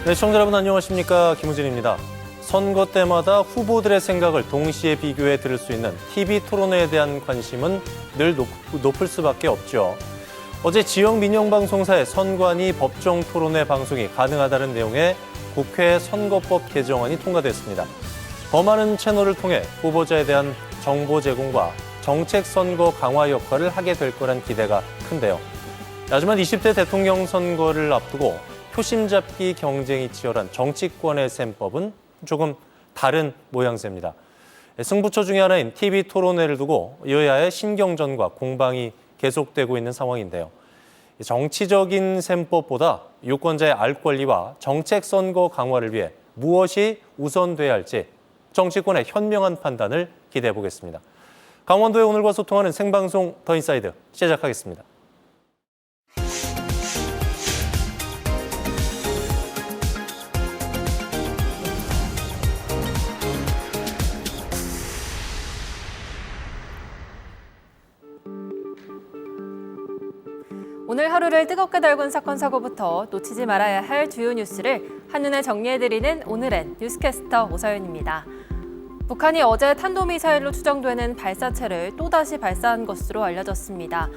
네, 시청자 여러분 안녕하십니까? 김우진입니다. 선거 때마다 후보들의 생각을 동시에 비교해 들을 수 있는 TV 토론회에 대한 관심은 늘 높을 수밖에 없죠. 어제 지역 민영방송사의 선관위 법정 토론회 방송이 가능하다는 내용의 국회 선거법 개정안이 통과됐습니다. 더 많은 채널을 통해 후보자에 대한 정보 제공과 정책 선거 강화 역할을 하게 될 거란 기대가 큰데요. 하지만 20대 대통령 선거를 앞두고 표심 잡기 경쟁이 치열한 정치권의 셈법은 조금 다른 모양새입니다. 승부처 중에 하나인 TV 토론회를 두고 여야의 신경전과 공방이 계속되고 있는 상황인데요. 정치적인 셈법보다 유권자의 알 권리와 정책 선거 강화를 위해 무엇이 우선돼야 할지 정치권의 현명한 판단을 기대해 보겠습니다. 강원도의 오늘과 소통하는 생방송 더 인사이드 시작하겠습니다. 오늘 하루를 뜨겁게 달군 사건 사고부터 놓치지 말아야 할 주요 뉴스를 한눈에 정리해드리는 오늘의 뉴스캐스터 오서연입니다. 북한이 어제 탄도미사일로 추정되는 발사체를 또다시 발사한 것으로 알려졌습니다.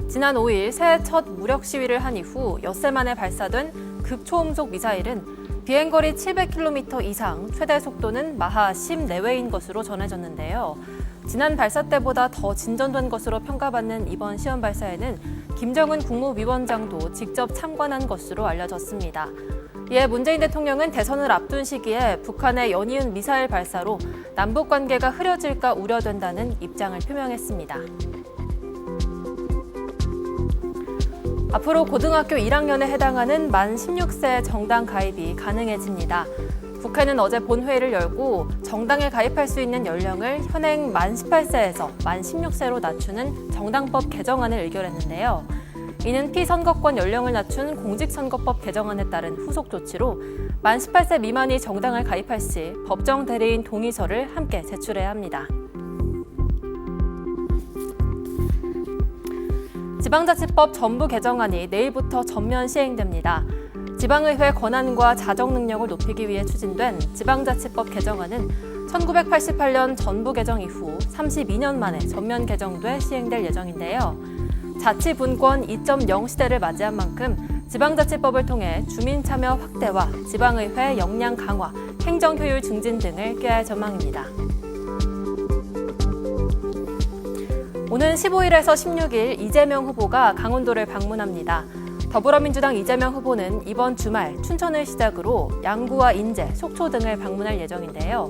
지난 5일 새해 첫 무력 시위를 한 이후 엿새 만에 발사된 극초음속 미사일은 비행거리 700km 이상, 최대 속도는 마하 10 내외인 것으로 전해졌는데요. 지난 발사 때보다 더 진전된 것으로 평가받는 이번 시험 발사에는 김정은 국무위원장도 직접 참관한 것으로 알려졌습니다. 이에 문재인 대통령은 대선을 앞둔 시기에 북한의 연이은 미사일 발사로 남북 관계가 흐려질까 우려된다는 입장을 표명했습니다. 앞으로 고등학교 1학년에 해당하는 만 16세 정당 가입이 가능해집니다. 국회는 어제 본회의를 열고 정당에 가입할 수 있는 연령을 현행 만 18세에서 만 16세로 낮추는 정당법 개정안을 의결했는데요. 이는 피선거권 연령을 낮춘 공직선거법 개정안에 따른 후속 조치로 만 18세 미만이 정당을 가입할 시 법정 대리인 동의서를 함께 제출해야 합니다. 지방자치법 전부 개정안이 내일부터 전면 시행됩니다. 지방의회 권한과 자정 능력을 높이기 위해 추진된 지방자치법 개정안은 1988년 전부 개정 이후 32년 만에 전면 개정돼 시행될 예정인데요. 자치분권 2.0 시대를 맞이한 만큼 지방자치법을 통해 주민 참여 확대와 지방의회 역량 강화, 행정 효율 증진 등을 꾀할 전망입니다. 오는 15일에서 16일 이재명 후보가 강원도를 방문합니다. 더불어민주당 이재명 후보는 이번 주말 춘천을 시작으로 양구와 인제, 속초 등을 방문할 예정인데요.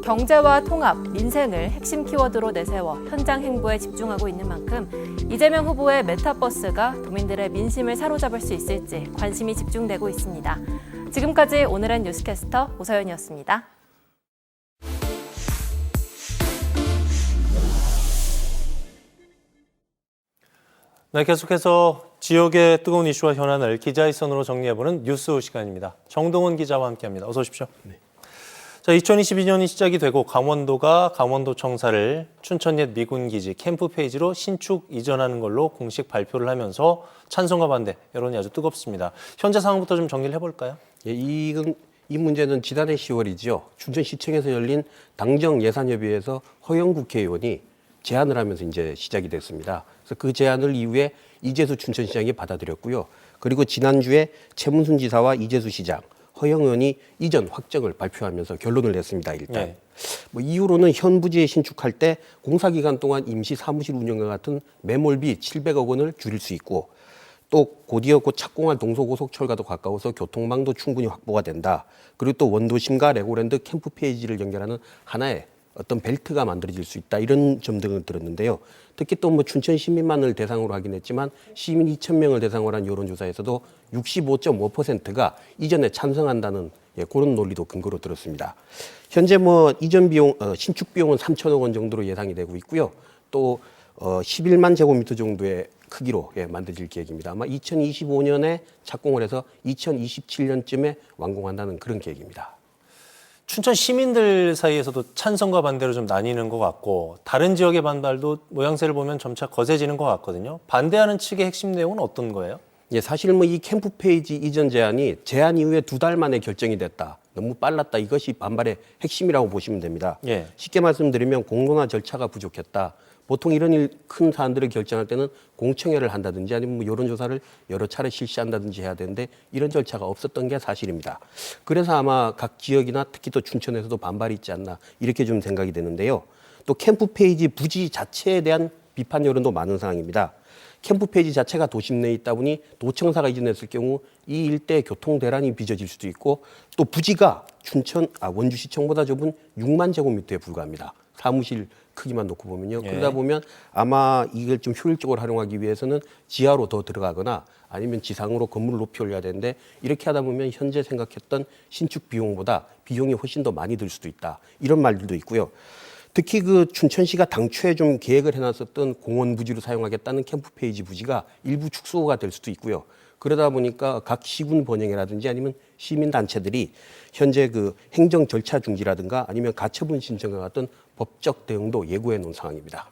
경제와 통합, 민생을 핵심 키워드로 내세워 현장 행보에 집중하고 있는 만큼 이재명 후보의 메타버스가 도민들의 민심을 사로잡을 수 있을지 관심이 집중되고 있습니다. 지금까지 오늘의 뉴스캐스터 오서연이었습니다. 네, 계속해서 지역의 뜨거운 이슈와 현안을 기자의 선으로 정리해보는 뉴스 시간입니다. 정동원 기자와 함께합니다. 어서 오십시오. 네. 자, 2022년이 시작이 되고 강원도가 강원도청사를 춘천 옛 미군기지 캠프 페이지로 신축 이전하는 걸로 공식 발표를 하면서 찬성과 반대 여론이 아주 뜨겁습니다. 현재 상황부터 좀 정리를 해볼까요? 예, 이 문제는 지난해 10월이죠. 춘천시청에서 열린 당정예산협의회에서 허영 국회의원이 제안을 하면서 이제 시작이 됐습니다. 그래서 그 제안을 이후에 이재수 춘천시장이 받아들였고요. 그리고 지난주에 최문순 지사와 이재수 시장, 허영 의원이 이전 확정을 발표하면서 결론을 냈습니다. 일단 이후로는 현 부지에 신축할 때 공사 기간 동안 임시 사무실 운영과 같은 매몰비 700억 원을 줄일 수 있고 또 곧이어 곧 착공할 동서고속철과도 가까워서 교통망도 충분히 확보가 된다. 그리고 또 원도심과 레고랜드 캠프 페이지를 연결하는 하나의 어떤 벨트가 만들어질 수 있다. 이런 점 등을 들었는데요. 특히 또 춘천 시민만을 대상으로 하긴 했지만 시민 2,000명을 대상으로 한 여론조사에서도 65.5%가 이전에 찬성한다는 그런 논리도 근거로 들었습니다. 현재 이전 비용, 신축 비용은 3천억 원 정도로 예상이 되고 있고요. 또 11만 제곱미터 정도의 크기로 만들어질 계획입니다. 아마 2025년에 착공을 해서 2027년쯤에 완공한다는 그런 계획입니다. 춘천 시민들 사이에서도 찬성과 반대로 좀 나뉘는 것 같고 다른 지역의 반발도 모양새를 보면 점차 거세지는 것 같거든요. 반대하는 측의 핵심 내용은 어떤 거예요? 예, 사실 뭐 이 캠프 페이지 이전 제안 이후에 2달 만에 결정이 됐다. 너무 빨랐다. 이것이 반발의 핵심이라고 보시면 됩니다. 예. 쉽게 말씀드리면 공론화 절차가 부족했다. 보통 이런 큰 사안들을 결정할 때는 공청회를 한다든지 아니면 뭐 여론조사를 여러 차례 실시한다든지 해야 되는데 이런 절차가 없었던 게 사실입니다. 그래서 아마 각 지역이나 특히 또 춘천에서도 반발이 있지 않나 이렇게 좀 생각이 되는데요. 또 캠프 페이지 부지 자체에 대한 비판 여론도 많은 상황입니다. 캠프 페이지 자체가 도심 내에 있다 보니 도청사가 이전했을 경우 이 일대 교통 대란이 빚어질 수도 있고 또 부지가 원주시청보다 좁은 6만 제곱미터에 불과합니다. 사무실 크기만 놓고 보면요. 예. 그러다 보면 아마 이걸 좀 효율적으로 활용하기 위해서는 지하로 더 들어가거나 아니면 지상으로 건물을 높이 올려야 되는데 이렇게 하다 보면 현재 생각했던 신축 비용보다 비용이 훨씬 더 많이 들 수도 있다. 이런 말들도 있고요. 특히 그 춘천시가 당초에 좀 계획을 해놨었던 공원 부지로 사용하겠다는 캠프 페이지 부지가 일부 축소가 될 수도 있고요. 그러다 보니까 각 시군 번영회라든지 아니면 시민단체들이 현재 그 행정 절차 중지라든가 아니면 가처분 신청과 같은 법적 대응도 예고해 놓은 상황입니다.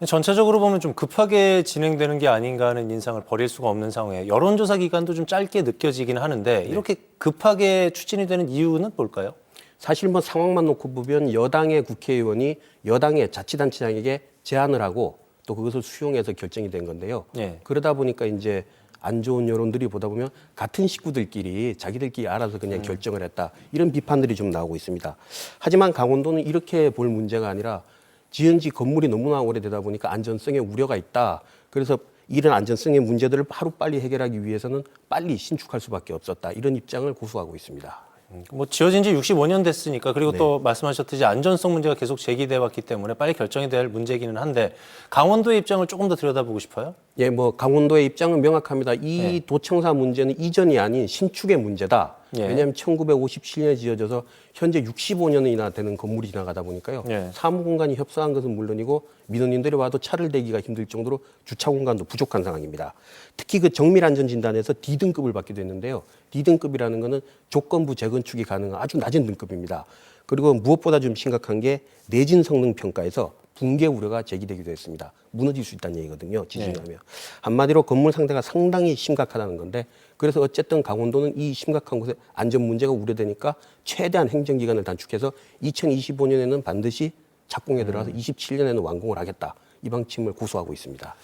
전체적으로 보면 좀 급하게 진행되는 게 아닌가 하는 인상을 버릴 수가 없는 상황에 여론조사 기간도 좀 짧게 느껴지긴 하는데 이렇게 급하게 추진이 되는 이유는 뭘까요? 사실 뭐 상황만 놓고 보면 여당의 국회의원이 여당의 자치단체장에게 제안을 하고 또 그것을 수용해서 결정이 된 건데요. 예. 그러다 보니까 이제 안 좋은 여론들이 보다 보면 같은 식구들끼리 자기들끼리 알아서 그냥 결정을 했다. 이런 비판들이 좀 나오고 있습니다. 하지만 강원도는 이렇게 볼 문제가 아니라 지은 지 건물이 너무나 오래되다 보니까 안전성에 우려가 있다. 그래서 이런 안전성의 문제들을 하루빨리 해결하기 위해서는 빨리 신축할 수밖에 없었다. 이런 입장을 고수하고 있습니다. 뭐 지어진 지 65년 됐으니까 그리고 또 말씀하셨듯이 안전성 문제가 계속 제기돼 왔기 때문에 빨리 결정이 될 문제이기는 한데 강원도의 입장을 조금 더 들여다보고 싶어요. 예, 뭐 강원도의 입장은 명확합니다. 이 도청사 문제는 이전이 아닌 신축의 문제다. 예. 왜냐하면 1957년에 지어져서 현재 65년이나 되는 건물이 지나가다 보니까요. 예. 사무 공간이 협소한 것은 물론이고 민원인들이 와도 차를 대기가 힘들 정도로 주차 공간도 부족한 상황입니다. 특히 그 정밀 안전 진단에서 D등급을 받게 됐는데요. D등급이라는 것은 조건부 재건축이 가능한 아주 낮은 등급입니다. 그리고 무엇보다 좀 심각한 게 내진 성능 평가에서 붕괴 우려가 제기되기도 했습니다. 무너질 수 있다는 얘기거든요. 지진이 하면. 한마디로 건물 상태가 상당히 심각하다는 건데 그래서 어쨌든 강원도는 이 심각한 곳에 안전 문제가 우려되니까 최대한 행정기간을 단축해서 2025년에는 반드시 착공에 들어가서 27년에는 완공을 하겠다. 이 방침을 고수하고 있습니다.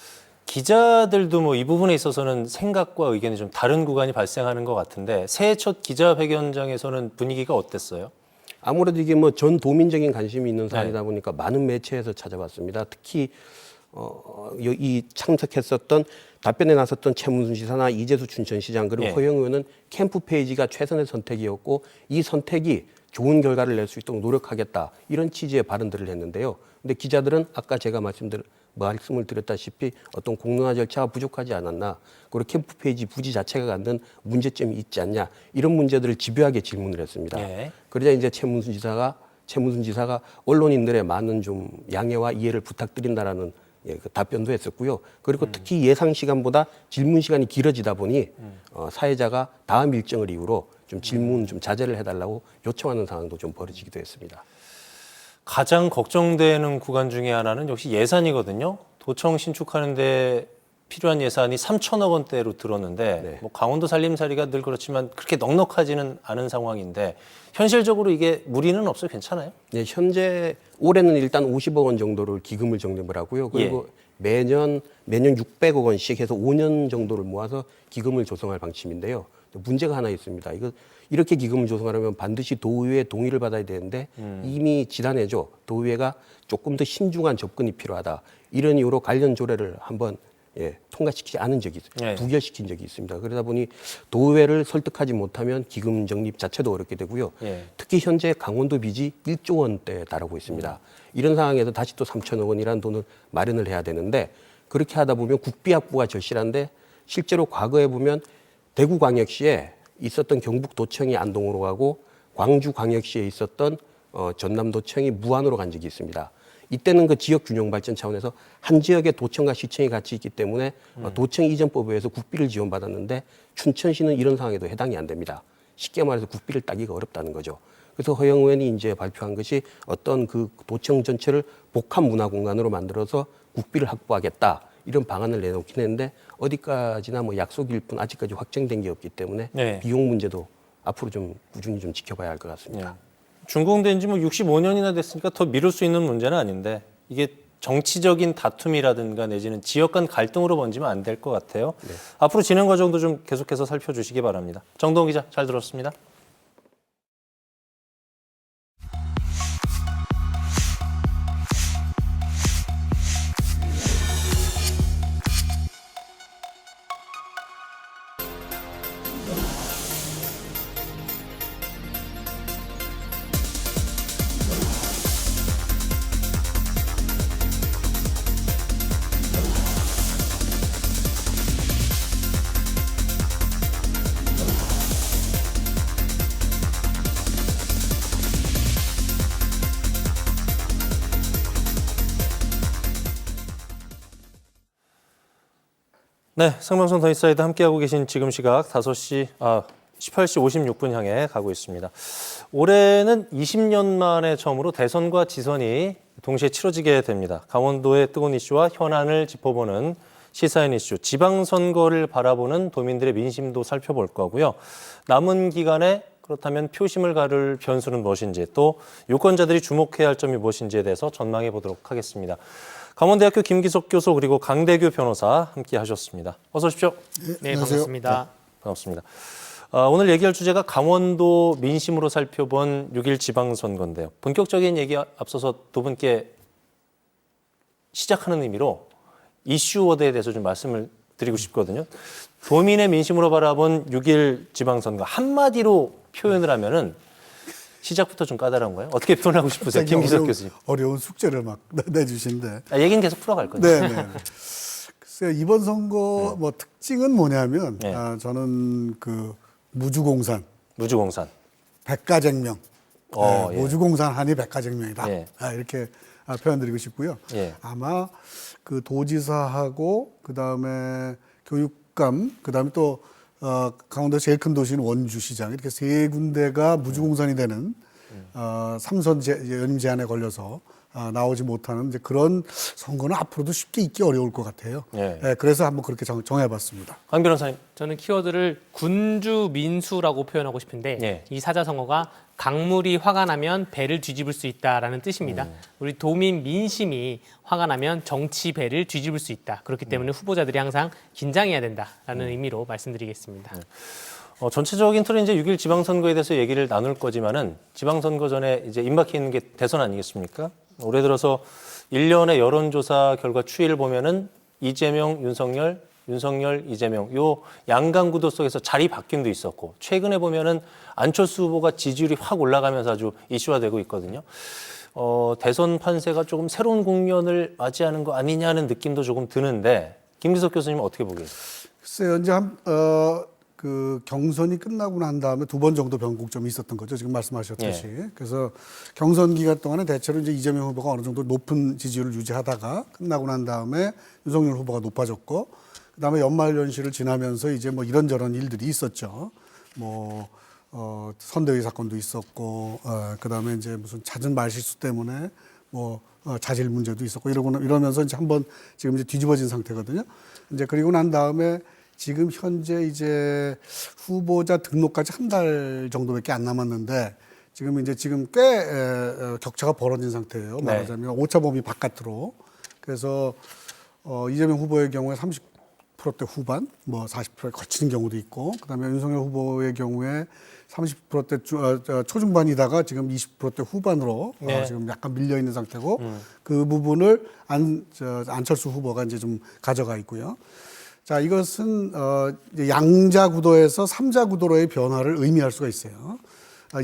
기자들도 뭐 이 부분에 있어서는 생각과 의견이 좀 다른 구간이 발생하는 것 같은데 새해 첫 기자회견장에서는 분위기가 어땠어요? 아무래도 이게 뭐 전 도민적인 관심이 있는 사안이다 보니까 많은 매체에서 찾아봤습니다. 특히 이 참석했었던 답변에 나섰던 최문순 지사나 이재수 춘천시장 그리고 허영 의원은 캠프 페이지가 최선의 선택이었고 이 선택이 좋은 결과를 낼 수 있도록 노력하겠다 이런 취지의 발언들을 했는데요. 근데 기자들은 아까 제가 말씀을 드렸다시피 어떤 공론화 절차가 부족하지 않았나 그리고 캠프 페이지 부지 자체가 갖는 문제점이 있지 않냐 이런 문제들을 집요하게 질문을 했습니다. 그러자 이제 최문순 지사가 언론인들의 많은 좀 양해와 이해를 부탁드린다라는 그 답변도 했었고요. 그리고 특히 예상 시간보다 질문 시간이 길어지다 보니 사회자가 다음 일정을 이유로 좀 질문 좀 자제를 해달라고 요청하는 상황도 좀 벌어지기도 했습니다. 가장 걱정되는 구간 중에 하나는 역시 예산이거든요. 도청 신축하는데 필요한 예산이 3천억 원대로 들었는데 뭐 강원도 살림살이가 늘 그렇지만 그렇게 넉넉하지는 않은 상황인데 현실적으로 이게 무리는 없어요? 괜찮아요? 네, 현재 올해는 일단 50억 원 정도를 기금을 적립을 하고요. 그리고 매년 600억 원씩 해서 5년 정도를 모아서 기금을 조성할 방침인데요. 문제가 하나 있습니다. 이렇게 기금을 조성하려면 반드시 도의회의 동의를 받아야 되는데 이미 지난해죠. 도의회가 조금 더 신중한 접근이 필요하다. 이런 이유로 관련 조례를 한번 통과시키지 않은 적이 있어요. 부결시킨 적이 있습니다. 그러다 보니 도의회를 설득하지 못하면 기금 적립 자체도 어렵게 되고요. 특히 현재 강원도 빚이 1조 원대에 달하고 있습니다. 이런 상황에서 다시 또 3천억 원이라는 돈을 마련을 해야 되는데 그렇게 하다 보면 국비확보가 절실한데 실제로 과거에 보면 대구광역시에 있었던 경북도청이 안동으로 가고 광주광역시에 있었던 전남도청이 무안으로 간 적이 있습니다. 이때는 그 지역 균형 발전 차원에서 한 지역에 도청과 시청이 같이 있기 때문에 도청 이전법에 의해서 국비를 지원받았는데 춘천시는 이런 상황에도 해당이 안 됩니다. 쉽게 말해서 국비를 따기가 어렵다는 거죠. 그래서 허영 의원이 이제 발표한 것이 어떤 그 도청 전체를 복합 문화 공간으로 만들어서 국비를 확보하겠다. 이런 방안을 내놓긴 했는데 어디까지나 뭐 약속일 뿐 아직까지 확정된 게 없기 때문에 네. 비용 문제도 앞으로 좀 꾸준히 좀 지켜봐야 할 것 같습니다. 준공된 지 뭐 65년이나 됐으니까 더 미룰 수 있는 문제는 아닌데 이게 정치적인 다툼이라든가 내지는 지역 간 갈등으로 번지면 안 될 것 같아요. 네. 앞으로 진행 과정도 좀 계속해서 살펴주시기 바랍니다. 정동 기자 잘 들었습니다. 네, 생방송 더 인사이드 함께하고 계신 지금 시각 18시 56분 향해 가고 있습니다. 올해는 20년 만에 처음으로 대선과 지선이 동시에 치러지게 됩니다. 강원도의 뜨거운 이슈와 현안을 짚어보는 시사인 이슈, 지방선거를 바라보는 도민들의 민심도 살펴볼 거고요. 남은 기간에 그렇다면 표심을 가를 변수는 무엇인지 또 유권자들이 주목해야 할 점이 무엇인지에 대해서 전망해 보도록 하겠습니다. 강원대학교 김기석 교수 그리고 강대규 변호사 함께 하셨습니다. 어서 오십시오. 네, 반갑습니다. 반갑습니다. 오늘 얘기할 주제가 강원도 민심으로 살펴본 6.1 지방선거인데요. 본격적인 얘기 앞서서 두 분께 시작하는 의미로 이슈워드에 대해서 좀 말씀을 드리고 싶거든요. 도민의 민심으로 바라본 6.1 지방선거 한마디로 표현을 하면은 시작부터 좀 까다로운가요? 어떻게 표현하고 싶으세요? 김기석 교수님. 어려운 숙제를 막 내주신데. 얘기는 계속 풀어갈 거죠. 네. 글쎄요, 이번 선거 뭐 특징은 뭐냐면 네. 저는 그 무주공산, 무주공산. 백가쟁명, 예. 무주공산 한이 백가쟁명이다. 예. 이렇게 표현드리고 싶고요. 예. 아마 그 도지사하고 그 다음에 교육감, 그 다음에 또 강원도 제일 큰 도시는 원주시장 이렇게 세 군데가 무주공산이 되는 3선 연임 제한에 걸려서 나오지 못하는 이제 그런 선거는 앞으로도 쉽게 있기 어려울 것 같아요. 예. 그래서 한번 그렇게 정해봤습니다. 강 변호사님. 저는 키워드를 군주 민수라고 표현하고 싶은데 예. 이 사자성어가 강물이 화가 나면 배를 뒤집을 수 있다라는 뜻입니다. 우리 도민 민심이 화가 나면 정치 배를 뒤집을 수 있다. 그렇기 때문에 후보자들이 항상 긴장해야 된다라는 의미로 말씀드리겠습니다. 전체적인 틀은 이제 6.1 지방선거에 대해서 얘기를 나눌 거지만은 지방선거 전에 이제 임박해 있는 게 대선 아니겠습니까? 올해 들어서 1년의 여론조사 결과 추이를 보면은 이재명, 윤석열, 이재명 요 양강 구도 속에서 자리 바뀜도 있었고 최근에 보면은 안철수 후보가 지지율이 확 올라가면서 아주 이슈화되고 있거든요. 대선 판세가 조금 새로운 국면을 맞이하는 거 아니냐는 느낌도 조금 드는데 김기석 교수님은 어떻게 보세요? 글쎄요, 이제 그 경선이 끝나고 난 다음에 두 번 정도 변곡점이 있었던 거죠. 지금 말씀하셨듯이. 그래서 경선 기간 동안에 대체로 이제 이재명 후보가 어느 정도 높은 지지율을 유지하다가 끝나고 난 다음에 윤석열 후보가 높아졌고, 그다음에 연말 연시를 지나면서 이제 뭐 이런저런 일들이 있었죠. 뭐 선대위 사건도 있었고, 그다음에 이제 무슨 잦은 말실수 때문에 뭐 자질 문제도 있었고 이러면서 이제 한번 지금 이제 뒤집어진 상태거든요. 이제 그리고 난 다음에 지금 현재 이제 후보자 등록까지 한 달 정도밖에 안 남았는데 지금 꽤 격차가 벌어진 상태예요. 말하자면 오차 범위 바깥으로. 그래서 이재명 후보의 경우에 30%대 후반, 뭐 40%에 거치는 경우도 있고, 그다음에 윤석열 후보의 경우에 30%대 초중반이다가 지금 20%대 후반으로 지금 약간 밀려 있는 상태고, 그 부분을 안철수 후보가 이제 좀 가져가 있고요. 자, 이것은 이제 양자 구도에서 삼자 구도로의 변화를 의미할 수가 있어요.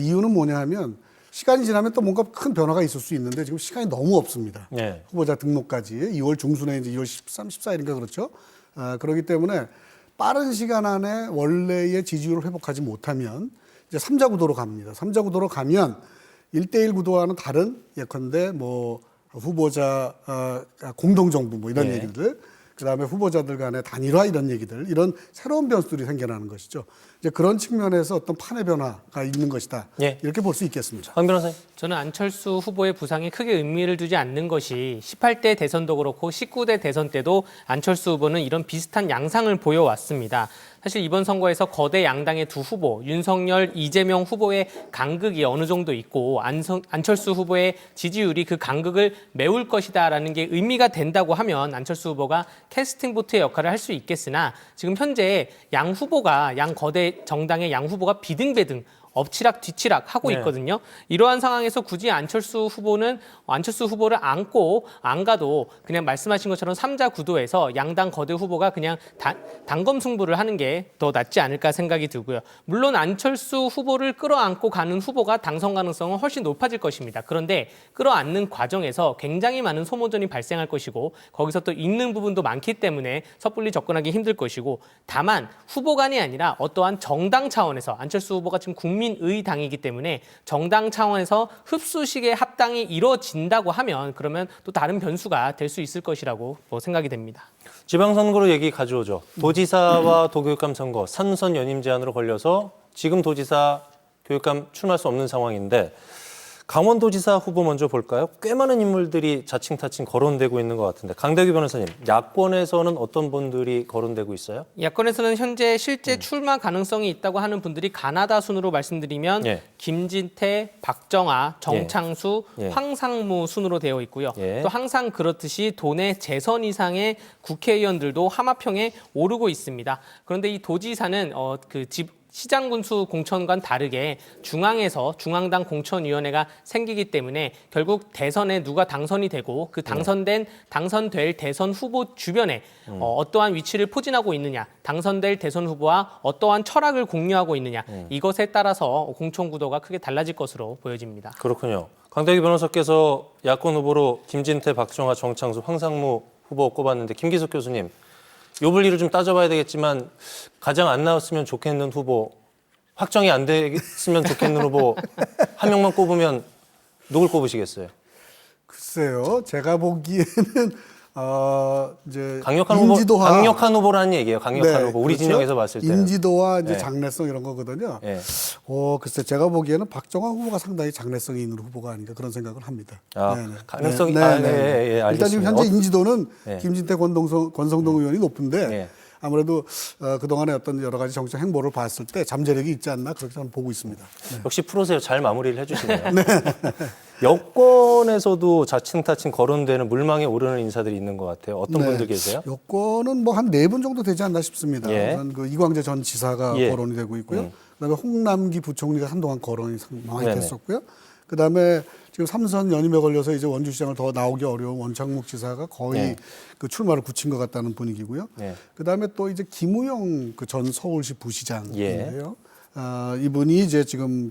이유는 뭐냐 하면 시간이 지나면 또 뭔가 큰 변화가 있을 수 있는데 지금 시간이 너무 없습니다. 네. 후보자 등록까지 2월 중순에 이제 2월 13, 14일인가 그렇죠. 그렇기 때문에 빠른 시간 안에 원래의 지지율을 회복하지 못하면 이제 삼자 구도로 갑니다. 삼자 구도로 가면 1대1 구도와는 다른 예컨대 뭐 후보자 공동정부 뭐 이런 얘기들, 그다음에 후보자들 간의 단일화 이런 얘기들, 이런 새로운 변수들이 생겨나는 것이죠. 이제 그런 측면에서 어떤 판의 변화가 있는 것이다. 예. 이렇게 볼 수 있겠습니다. 황 변호사님. 저는 안철수 후보의 부상이 크게 의미를 두지 않는 것이 18대 대선도 그렇고 19대 대선 때도 안철수 후보는 이런 비슷한 양상을 보여왔습니다. 사실 이번 선거에서 거대 양당의 두 후보, 윤석열, 이재명 후보의 간극이 어느 정도 있고 안철수 후보의 지지율이 그 간극을 메울 것이다라는 게 의미가 된다고 하면 안철수 후보가 캐스팅 보트의 역할을 할 수 있겠으나 지금 현재 양 후보가 양 거대 정당의 양 후보가 비등비등 엎치락 뒤치락 하고 네. 있거든요. 이러한 상황에서 굳이 안철수 후보를 안고 안 가도 그냥 말씀하신 것처럼 3자 구도에서 양당 거대 후보가 그냥 단검 승부를 하는 게 더 낫지 않을까 생각이 들고요. 물론 안철수 후보를 끌어안고 가는 후보가 당선 가능성은 훨씬 높아질 것입니다. 그런데 끌어안는 과정에서 굉장히 많은 소모전이 발생할 것이고 거기서 또 읽는 부분도 많기 때문에 섣불리 접근하기 힘들 것이고 다만 후보 간이 아니라 어떠한 정당 차원에서 안철수 후보가 지금 국민의당이기 때문에 정당 차원에서 흡수식의 합당이 이루어진다고 하면 그러면 또 다른 변수가 될 수 있을 것이라고 생각이 됩니다. 지방선거로 얘기 가져오죠. 도지사와 도교육감 선거 3선 연임 제한으로 걸려서 지금 도지사 교육감 출마할 수 없는 상황인데 강원도지사 후보 먼저 볼까요? 꽤 많은 인물들이 자칭타칭 거론되고 있는 것 같은데 강대규 변호사님, 야권에서는 어떤 분들이 거론되고 있어요? 야권에서는 현재 실제 출마 가능성이 있다고 하는 분들이 가나다 순으로 말씀드리면 예. 김진태, 박정아, 정창수, 예. 황상무 순으로 되어 있고요. 예. 또 항상 그렇듯이 도내 재선 이상의 국회의원들도 하마평에 오르고 있습니다. 그런데 이 도지사는 시장군수 공천과는 다르게 중앙에서 중앙당 공천위원회가 생기기 때문에 결국 대선에 누가 당선이 되고 그 당선될 대선 후보 주변에 어떠한 위치를 포진하고 있느냐, 당선될 대선 후보와 어떠한 철학을 공유하고 있느냐, 이것에 따라서 공천 구도가 크게 달라질 것으로 보여집니다. 그렇군요. 강대규 변호사께서 야권 후보로 김진태, 박정아, 정창수, 황상무 후보 꼽았는데 김기석 교수님, 요 분리를 좀 따져봐야 되겠지만 가장 안 나왔으면 좋겠는 후보, 확정이 안 됐으면 좋겠는 후보 한 명만 꼽으면 누굴 꼽으시겠어요? 글쎄요, 제가 보기에는 이제 강력한 후보라는 얘기예요. 강력한 후보. 우리 그렇죠? 진영에서 봤을 때 인지도와 이제 네. 장래성 이런 거거든요. 예. 글쎄 제가 보기에는 박정아 후보가 상당히 장래성이 있는 후보가 아닌가 그런 생각을 합니다. 가능성이 네, 알겠습니다. 일단 지금 현재 인지도는 네. 김진태 권성동 의원이 높은데 네. 아무래도 그동안의 어떤 여러 가지 정책 행보를 봤을 때 잠재력이 있지 않나 그렇게 저는 보고 있습니다. 네. 역시 프로세요. 잘 마무리를 해주시네요. 여권에서도 자칭타칭 거론되는 물망에 오르는 인사들이 있는 것 같아요. 어떤 분들 계세요? 여권은 뭐 한 4분 정도 되지 않나 싶습니다. 예. 우선 그 이광재 전 지사가 예. 거론이 되고 있고요. 그다음에 홍남기 부총리가 한동안 거론이 많이 네네. 됐었고요. 그다음에 지금 3선 연임에 걸려서 이제 원주시장을 더 나오기 어려운 원창목 지사가 거의 네. 그 출마를 굳힌 것 같다는 분위기고요. 네. 그다음에 또 이제 김우영 그 전 서울시 부시장인데요. 예. 이분이 이제 지금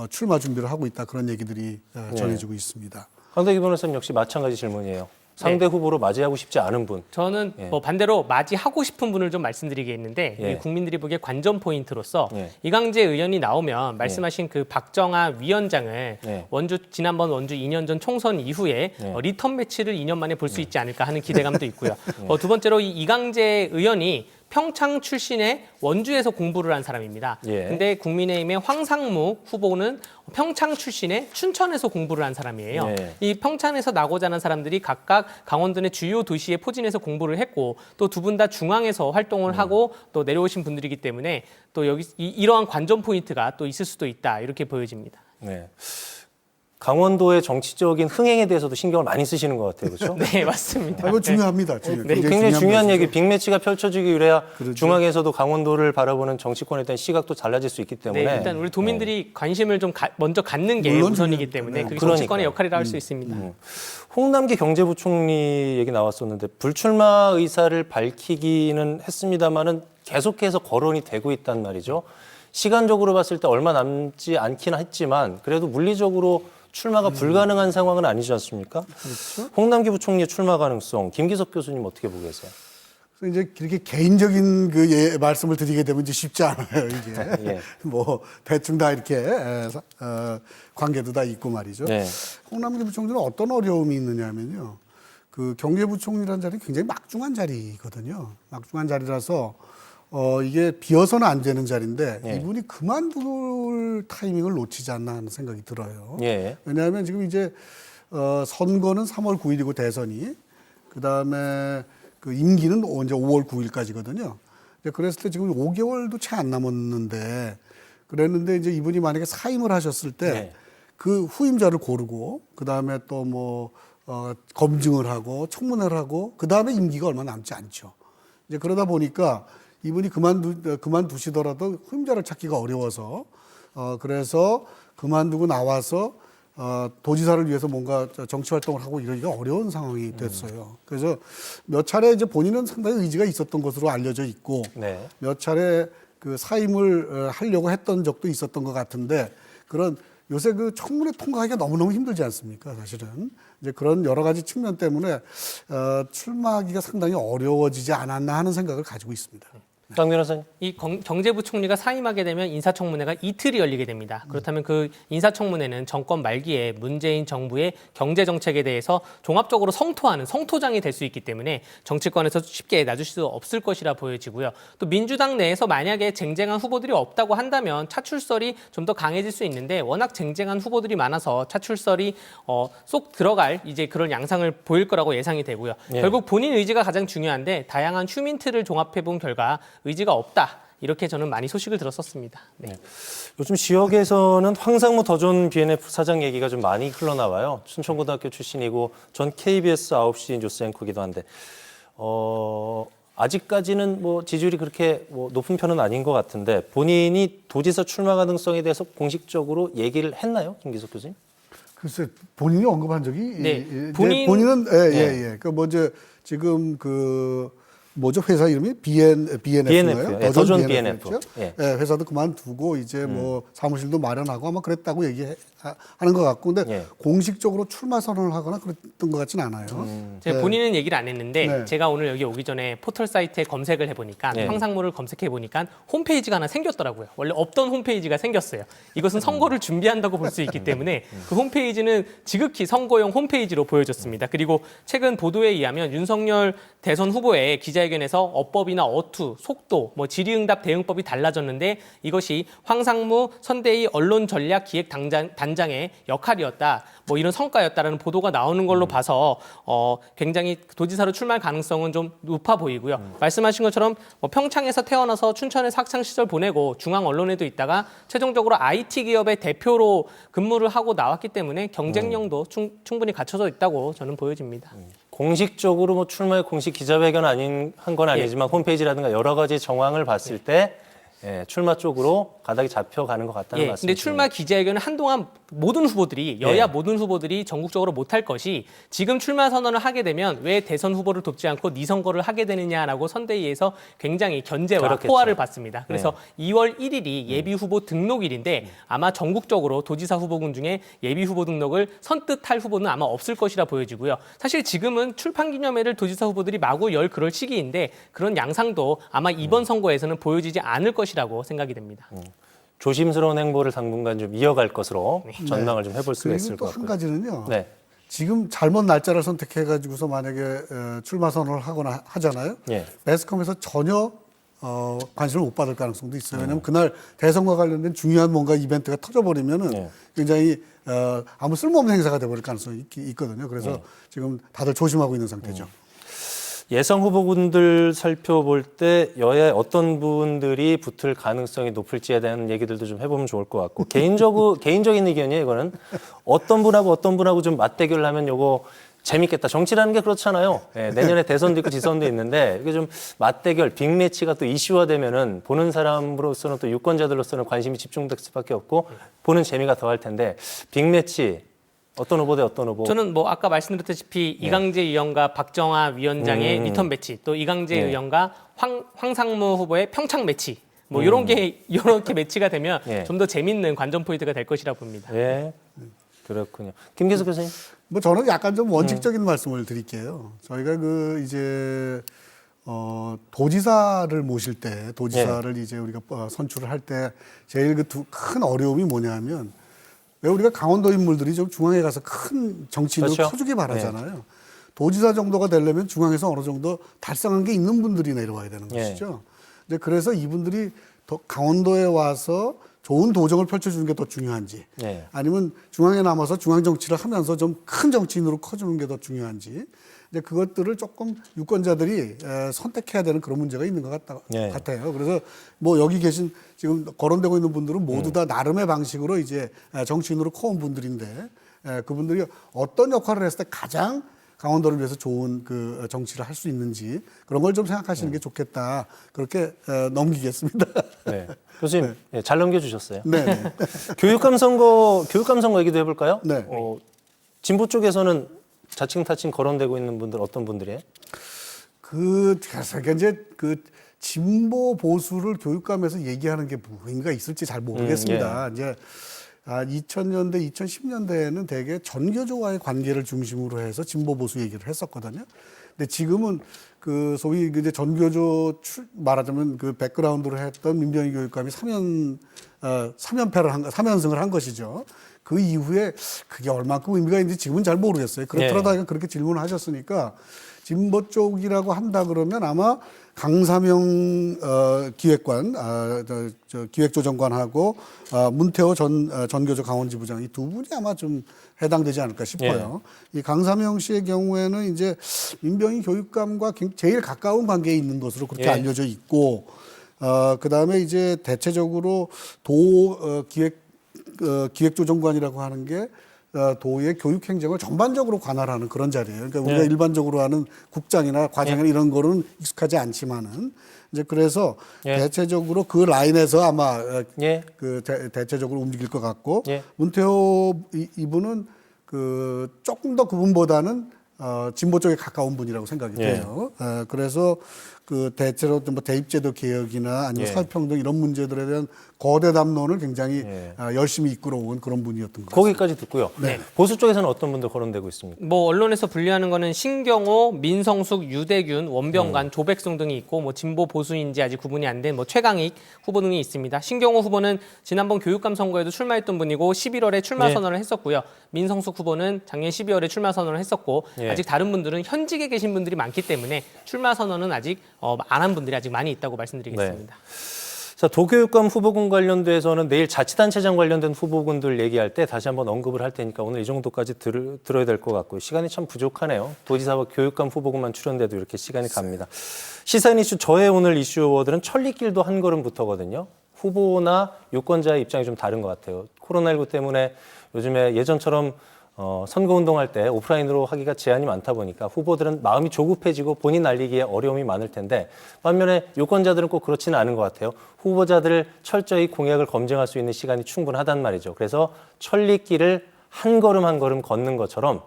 출마 준비를 하고 있다 그런 얘기들이 전해지고 있습니다. 강대규 변호사님 역시 마찬가지 질문이에요. 상대 후보로 맞이하고 싶지 않은 분. 저는 예. 반대로 맞이하고 싶은 분을 좀 말씀드리겠는데 예. 우리 국민들이 보기에 관전 포인트로서 예. 이광재 의원이 나오면 말씀하신 그 박정아 위원장을 예. 지난번 원주 2년 전 총선 이후에 예. 리턴 매치를 2년 만에 볼 수 있지 않을까 하는 기대감도 있고요. 두 번째로 이 이광재 의원이 평창 출신의 원주에서 공부를 한 사람입니다. 예. 근데 국민의힘의 황상무 후보는 평창 출신의 춘천에서 공부를 한 사람이에요. 예. 이 평창에서 나고자 하는 사람들이 각각 강원도 내 주요 도시에 포진해서 공부를 했고 또 두 분 다 중앙에서 활동을 하고 또 내려오신 분들이기 때문에 또 여기 이러한 관전 포인트가 또 있을 수도 있다 이렇게 보여집니다. 네. 강원도의 정치적인 흥행에 대해서도 신경을 많이 쓰시는 것 같아요. 그렇죠? 네, 맞습니다. 이거 중요합니다. 굉장히 중요한 얘기, 빅매치가 펼쳐지기 위해야 그렇죠. 중앙에서도 강원도를 바라보는 정치권에 대한 시각도 달라질 수 있기 때문에 네, 일단 우리 도민들이 관심을 좀 먼저 갖는 게 물론 우선이기 때문에 그게 그러니까요. 정치권의 역할이라 할 수 있습니다. 홍남기 경제부총리 얘기 나왔었는데 불출마 의사를 밝히기는 했습니다마는 계속해서 거론이 되고 있단 말이죠. 시간적으로 봤을 때 얼마 남지 않긴 했지만 그래도 물리적으로 출마가 불가능한 상황은 아니지 않습니까? 그렇죠. 홍남기 부총리의 출마 가능성, 김기석 교수님 어떻게 보고 계세요? 그래서 이제 이렇게 개인적인 말씀을 드리게 되면 이제 쉽지 않아요, 이게. 예. 뭐, 대충 다 이렇게, 관계도 다 있고 말이죠. 네. 홍남기 부총리는 어떤 어려움이 있느냐면요. 그 경제부총리라는 자리는 굉장히 막중한 자리거든요. 막중한 자리라서 이게 비어서는 안 되는 자리인데 예. 이분이 그만둘 타이밍을 놓치지 않나 하는 생각이 들어요. 예. 왜냐하면 지금 이제 선거는 3월 9일이고 대선이 그다음에 그 임기는 이제 5월 9일까지거든요. 그랬을 때 지금 5개월도 채 안 남았는데 그랬는데 이제 이분이 만약에 사임을 하셨을 때 네. 그 후임자를 고르고 그다음에 또 뭐 검증을 하고 청문회를 하고 그다음에 임기가 얼마 남지 않죠. 이제 그러다 보니까 이분이 그만두시더라도 후임자를 찾기가 어려워서 그래서 그만두고 나와서 도지사를 위해서 뭔가 정치 활동을 하고 이러기가 어려운 상황이 됐어요. 그래서 몇 차례 이제 본인은 상당히 의지가 있었던 것으로 알려져 있고 네. 몇 차례 그 사임을 하려고 했던 적도 있었던 것 같은데 그런 요새 그 청문회 통과하기가 너무너무 힘들지 않습니까? 사실은 이제 그런 여러 가지 측면 때문에 출마하기가 상당히 어려워지지 않았나 하는 생각을 가지고 있습니다. 강 변호사님. 이 경제부총리가 사임하게 되면 인사청문회가 이틀이 열리게 됩니다. 그렇다면 그 인사청문회는 정권 말기에 문재인 정부의 경제정책에 대해서 종합적으로 성토하는 성토장이 될 수 있기 때문에 정치권에서 쉽게 놔줄 수 없을 것이라 보여지고요. 또 민주당 내에서 만약에 쟁쟁한 후보들이 없다고 한다면 차출설이 좀 더 강해질 수 있는데 워낙 쟁쟁한 후보들이 많아서 차출설이 쏙 들어갈 이제 그런 양상을 보일 거라고 예상이 되고요. 예. 결국 본인 의지가 가장 중요한데 다양한 휴민트를 종합해 본 결과 의지가 없다. 이렇게 저는 많이 소식을 들었었습니다. 네. 요즘 지역에서는 황상무 더존 BNF 사장 얘기가 좀 많이 흘러나와요. 춘천고등학교 출신이고 전 KBS 9시 뉴스 앵커기도 한데 아직까지는 뭐 지지율이 그렇게 뭐 높은 편은 아닌 것 같은데 본인이 도지사 출마 가능성에 대해서 공식적으로 얘기를 했나요, 김기석 교수님? 글쎄 본인이 언급한 적이 네, 본인은 예. 그 먼저 지금 그 뭐죠 회사 이름이 BNF인가요? 예, 더존 BNF. 예, 회사도 그만두고 이제 뭐 사무실도 마련하고 아마 그랬다고 얘기하는 것 같고, 근데 예. 공식적으로 출마 선언을 하거나 그랬던 것 같지는 않아요. 제가 본인은 얘기를 안 했는데 네. 제가 오늘 여기 오기 전에 포털 사이트에 검색을 해보니까 네. 황상무를 검색해 보니까 홈페이지가 하나 생겼더라고요. 원래 없던 홈페이지가 생겼어요. 이것은 선거를 준비한다고 볼 수 있기 때문에 그 홈페이지는 지극히 선거용 홈페이지로 보여졌습니다. 그리고 최근 보도에 의하면 윤석열 대선 후보의 기자회견에서 어법이나 어투, 속도, 뭐 질의응답 대응법이 달라졌는데 이것이 황상무 선대위 언론전략기획 단장의 역할이었다. 뭐 이런 성과였다라는 보도가 나오는 걸로 봐서 굉장히 도지사로 출마할 가능성은 좀 높아 보이고요. 말씀하신 것처럼 뭐 평창에서 태어나서 춘천에서 학창 시절 보내고 중앙 언론에도 있다가 최종적으로 IT 기업의 대표로 근무를 하고 나왔기 때문에 경쟁력도 충분히 갖춰져 있다고 저는 보여집니다. 공식적으로 뭐 출마의 공식 기자회견 한 건 아니지만 홈페이지라든가 여러 가지 정황을 봤을 때 출마 쪽으로 가닥이 잡혀가는 것 같다는 예, 말씀이시죠. 근데 출마 기자회견은 한동안 모든 후보들이 여야 모든 후보들이 전국적으로 못할 것이 지금 출마 선언을 하게 되면 왜 대선 후보를 돕지 않고 네 선거를 하게 되느냐라고 선대위에서 굉장히 견제와 그렇겠죠. 포화를 받습니다. 그래서 2월 1일이 예비 후보 등록일인데 아마 전국적으로 도지사 후보군 중에 예비 후보 등록을 선뜻할 후보는 아마 없을 것이라 보여지고요. 사실 지금은 출판 기념회를 도지사 후보들이 마구 열 그럴 시기인데 그런 양상도 아마 이번 선거에서는 보여지지 않을 것이라고 생각이 됩니다. 조심스러운 행보를 당분간 좀 이어갈 것으로 전망을 좀 해볼 수가 있을 그리고 또 것 한 같고요. 가지는요. 네. 지금 잘못 날짜를 선택해가지고서 만약에 출마 선언을 하거나 하잖아요. 예. 매스컴에서 전혀 관심을 못 받을 가능성도 있어요. 왜냐하면 그날 대선과 관련된 중요한 뭔가 이벤트가 터져버리면은 예. 굉장히 아무 쓸모없는 행사가 돼버릴 가능성이 있거든요. 그래서 지금 다들 조심하고 있는 상태죠. 예상 후보군들 살펴볼 때 여야의 어떤 분들이 붙을 가능성이 높을지에 대한 얘기들도 좀 해보면 좋을 것 같고 개인적인 의견이에요. 이거는 어떤 분하고 좀 맞대결을 하면 요거 재밌겠다. 정치라는 게 그렇잖아요. 내년에 대선도 있고 지선도 있는데 이게 좀 맞대결, 빅매치가 또 이슈화되면은 보는 사람으로서는 또 유권자들로서는 관심이 집중될 수밖에 없고 보는 재미가 더할 텐데 빅매치 어떤 후보 대 어떤 후보? 저는 뭐 아까 말씀드렸다시피 이강재 의원과 박정아 위원장의 리턴 매치, 또 이강재 의원과 황상무 후보의 평창 매치, 뭐 이렇게 매치가 되면 좀 더 재밌는 관전 포인트가 될 것이라 봅니다. 예, 그렇군요. 김기석 교수님. 뭐 저는 약간 좀 원칙적인 말씀을 드릴게요. 저희가 그 이제 도지사를 모실 때 도지사를 이제 우리가 선출을 할 때 제일 그 큰 어려움이 뭐냐면 왜 우리가 강원도 인물들이 좀 중앙에 가서 큰 정치인을 그렇죠. 커주기 바라잖아요. 도지사 정도가 되려면 중앙에서 어느 정도 달성한 게 있는 분들이 내려와야 되는 예. 것이죠. 이제 그래서 이분들이 더 강원도에 와서 좋은 도정을 펼쳐주는 게 더 중요한지, 예. 아니면 중앙에 남아서 중앙 정치를 하면서 좀 큰 정치인으로 커주는 게 더 중요한지, 이제 그것들을 조금 유권자들이 선택해야 되는 그런 문제가 있는 것 예. 같아요. 그래서 뭐 여기 계신 지금 거론되고 있는 분들은 모두 다 나름의 방식으로 이제 정치인으로 커온 분들인데, 그분들이 어떤 역할을 했을 때 가장 강원도를 위해서 좋은 그 정치를 할 수 있는지 그런 걸 좀 생각하시는 게 좋겠다. 그렇게 넘기겠습니다. 네. 교수님, 예, 잘 넘겨주셨어요. 네. 네. 교육감 선거 얘기도 해볼까요? 네. 진보 쪽에서는 자칭 타칭 거론되고 있는 분들 어떤 분들이에요? 그래서 이제 그 진보 보수를 교육감에서 얘기하는 게 뭐인가 있을지 잘 모르겠습니다. 이제 2000년대, 2010년대에는 대개 전교조와의 관계를 중심으로 해서 진보 보수 얘기를 했었거든요. 근데 지금은 그 소위 이제 전교조 말하자면 그 백그라운드로 했던 민병희 교육감이 3연승을 한 것이죠. 그 이후에 그게 얼마큼 의미가 있는지 지금은 잘 모르겠어요. 그렇더라도 그렇게 질문을 하셨으니까 진보 쪽이라고 한다 그러면 아마 강사명 기획관, 기획조정관하고 문태호 전교조 강원지부장 이 두 분이 아마 좀 해당되지 않을까 싶어요. 이 강사명 씨의 경우에는 이제 민병희 교육감과 제일 가까운 관계에 있는 것으로 그렇게 알려져 있고, 그 다음에 이제 대체적으로 기획조정관이라고 하는 게 도의 교육 행정을 전반적으로 관할하는 그런 자리예요. 그러니까 우리가 일반적으로 하는 국장이나 과장이나 이런 거는 익숙하지 않지만은 이제 그래서 대체적으로 그 라인에서 아마 그 대체적으로 움직일 것 같고, 문태호 이분은 그 조금 더 그분보다는 진보 쪽에 가까운 분이라고 생각이 돼요. 그래서 그 대체로 뭐 대입제도 개혁이나 아니면 사회평등 이런 문제들에 대한 거대 담론을 굉장히 열심히 이끌어온 그런 분이었던 것 같습니다. 거기까지 듣고요. 보수 쪽에서는 어떤 분들 거론되고 있습니까? 뭐 언론에서 분류하는 거는 신경호, 민성숙, 유대균, 원병관, 조백승 등이 있고 뭐 진보 보수인지 아직 구분이 안 된 뭐 최강익 후보 등이 있습니다. 신경호 후보는 지난번 교육감 선거에도 출마했던 분이고 11월에 출마 선언을 했었고요. 민성숙 후보는 작년 12월에 출마 선언을 했었고 아직 다른 분들은 현직에 계신 분들이 많기 때문에 출마 선언은 아직 안 한 분들이 아직 많이 있다고 말씀드리겠습니다. 자, 도교육감 후보군 관련돼서는 내일 자치단체장 관련된 후보군들 얘기할 때 다시 한번 언급을 할 테니까 오늘 이 정도까지 들어야 될 것 같고요. 시간이 참 부족하네요. 도지사와 교육감 후보군만 출연돼도 이렇게 시간이 갑니다. 시사인 이슈, 저의 오늘 이슈워드는 천리길도 한 걸음부터거든요. 후보나 유권자의 입장이 좀 다른 것 같아요. 코로나19 때문에 요즘에 예전처럼 선거운동할 때 오프라인으로 하기가 제한이 많다 보니까 후보들은 마음이 조급해지고 본인 알리기에 어려움이 많을 텐데, 반면에 유권자들은 꼭 그렇지는 않은 것 같아요. 후보자들을 철저히 공약을 검증할 수 있는 시간이 충분하단 말이죠. 그래서 천리길을 한 걸음 한 걸음 걷는 것처럼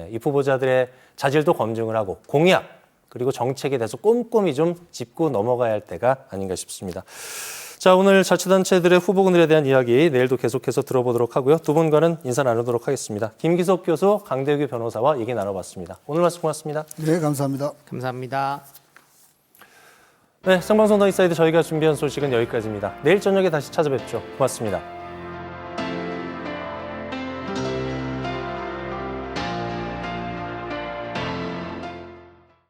이 후보자들의 자질도 검증을 하고 공약 그리고 정책에 대해서 꼼꼼히 좀 짚고 넘어가야 할 때가 아닌가 싶습니다. 자, 오늘 자치단체들의 후보군들에 대한 이야기 내일도 계속해서 들어보도록 하고요. 두 분과는 인사 나누도록 하겠습니다. 김기석 교수, 강대규 변호사와 얘기 나눠봤습니다. 오늘 말씀 고맙습니다. 네, 감사합니다. 감사합니다. 네, 생방송 더 인사이드 저희가 준비한 소식은 여기까지입니다. 내일 저녁에 다시 찾아뵙죠. 고맙습니다.